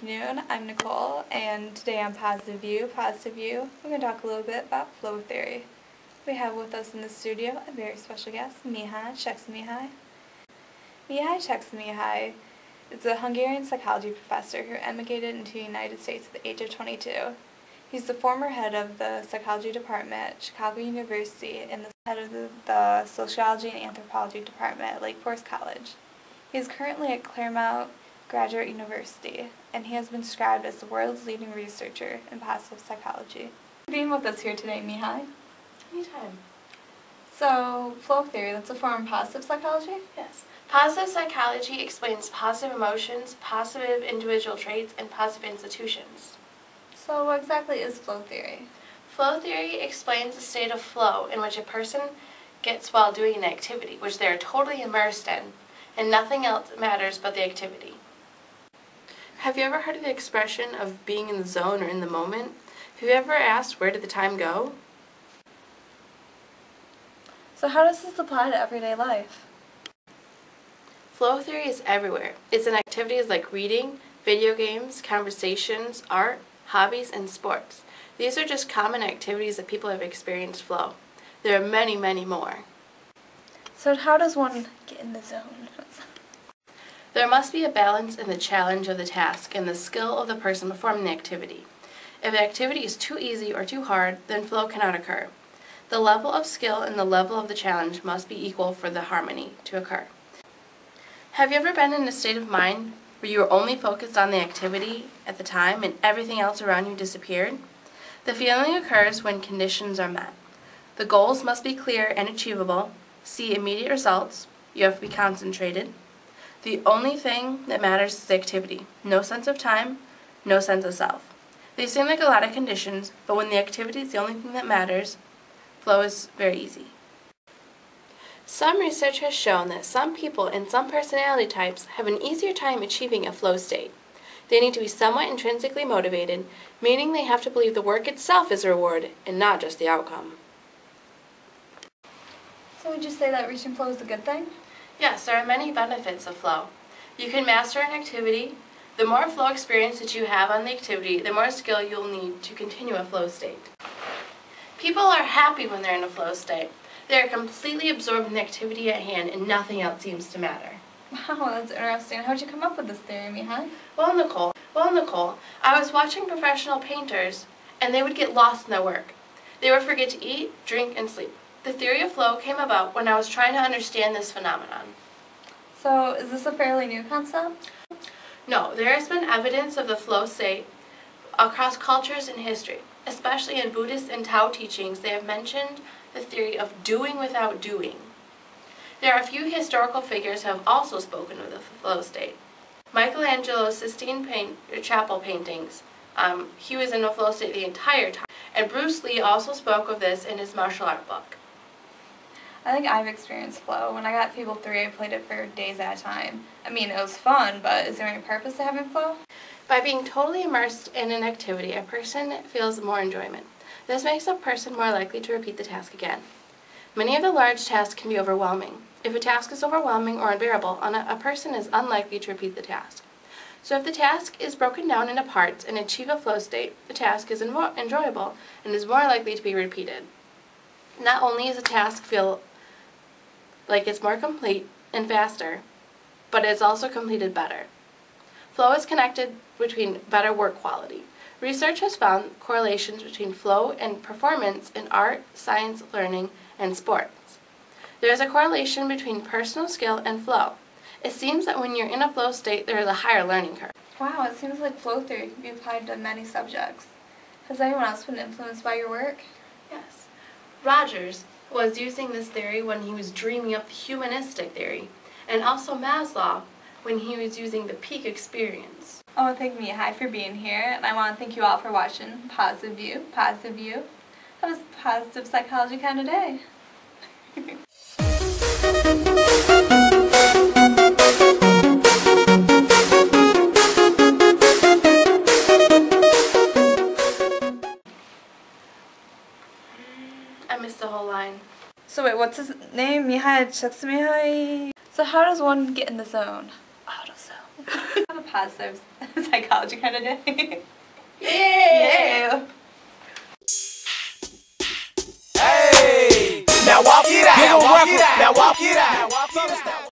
afternoon. I'm Nicole, and today on Positive View, we're going to talk a little bit about flow theory. We have with us in the studio a very special guest, Mihai Csikszentmihalyi. Mihai Csikszentmihalyi is a Hungarian psychology professor who emigrated into the United States at the age of 22. He's the former head of the psychology department at Chicago University and the head of the sociology and anthropology department at Lake Forest College. He is currently at Claremont Graduate University, and he has been described as the world's leading researcher in positive psychology. Thanks for being with us here today, Mihai. Anytime. So, flow theory, that's a form of positive psychology? Yes. Positive psychology explains positive emotions, positive individual traits, and positive institutions. So what exactly is flow theory? Flow theory explains the state of flow in which a person gets while doing an activity, which they are totally immersed in, and nothing else matters but the activity. Have you ever heard of the expression of being in the zone or in the moment? Have you ever asked, where did the time go? So how does this apply to everyday life? Flow theory is everywhere. It's in activities like reading, video games, conversations, art, hobbies, and sports. These are just common activities that people have experienced flow. There are many, many more. So how does one get in the zone? There must be a balance in the challenge of the task and the skill of the person performing the activity. If the activity is too easy or too hard, then flow cannot occur. The level of skill and the level of the challenge must be equal for the harmony to occur. Have you ever been in a state of mind where you were only focused on the activity at the time and everything else around you disappeared? The feeling occurs when conditions are met. The goals must be clear and achievable, see immediate results, you have to be concentrated. The only thing that matters is the activity. No sense of time, no sense of self. They seem like a lot of conditions, but when the activity is the only thing that matters, flow is very easy. Some research has shown that some people and some personality types have an easier time achieving a flow state. They need to be somewhat intrinsically motivated, meaning they have to believe the work itself is a reward and not just the outcome. So would you say that reaching flow is a good thing? Yes, there are many benefits of flow. You can master an activity. The more flow experience that you have on the activity, the more skill you'll need to continue a flow state. People are happy when they're in a flow state. They are completely absorbed in the activity at hand and nothing else seems to matter. Wow, that's interesting. How did you come up with this theory, Mihai? Well, Nicole, I was watching professional painters and they would get lost in their work. They would forget to eat, drink, and sleep. The theory of flow came about when I was trying to understand this phenomenon. So, is this a fairly new concept? No, there has been evidence of the flow state across cultures and history. Especially in Buddhist and Tao teachings, they have mentioned the theory of doing without doing. There are a few historical figures who have also spoken of the flow state. Michelangelo's Sistine Chapel paintings, he was in a flow state the entire time. And Bruce Lee also spoke of this in his martial art book. I think I've experienced flow. When I got Fable 3, I played it for days at a time. I mean, it was fun, but is there any purpose to having flow? By being totally immersed in an activity, a person feels more enjoyment. This makes a person more likely to repeat the task again. Many of the large tasks can be overwhelming. If a task is overwhelming or unbearable, a person is unlikely to repeat the task. So if the task is broken down into parts and achieve a flow state, the task is enjoyable and is more likely to be repeated. Not only does a task feel like it's more complete and faster, but it's also completed better. Flow is connected between better work quality. Research has found correlations between flow and performance in art, science, learning, and sports. There is a correlation between personal skill and flow. It seems that when you're in a flow state, there is a higher learning curve. Wow, it seems like flow theory can be applied to many subjects. Has anyone else been influenced by your work? Yes. Rogers was using this theory when he was dreaming up the humanistic theory, and also Maslow when he was using the peak experience. I want to thank Mihai for being here, and I want to thank you all for watching Positive View. Positive View. That was a positive psychology kind of day. I missed the whole line. So wait, what's his name? Mihai Csikszentmihalyi? So how does one get in the zone? AutoZone. Have a positive psychology kind of day. Yeah! Hey! Now walk it out. Now walk it out. Now walk it out.